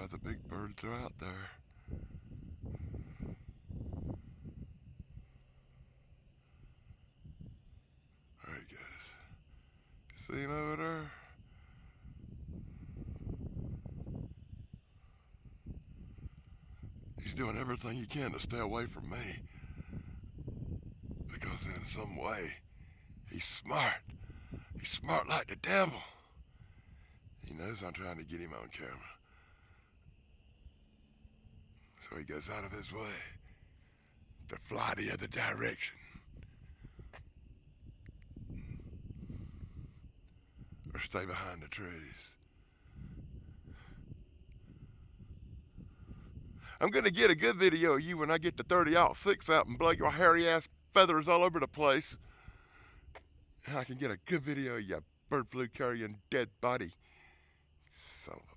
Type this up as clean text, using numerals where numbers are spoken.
why the big birds are out there. Alright guys, see him over there? He's doing everything he can to stay away from me. Because in some way, he's smart. He's smart like the devil. He knows I'm trying to get him on camera. So he goes out of his way to fly the other direction. Or stay behind the trees. I'm gonna get a good video of you when I get the 30-06 out and blow your hairy ass feathers all over the place. And I can get a good video of you bird flu carrying dead body. Son of a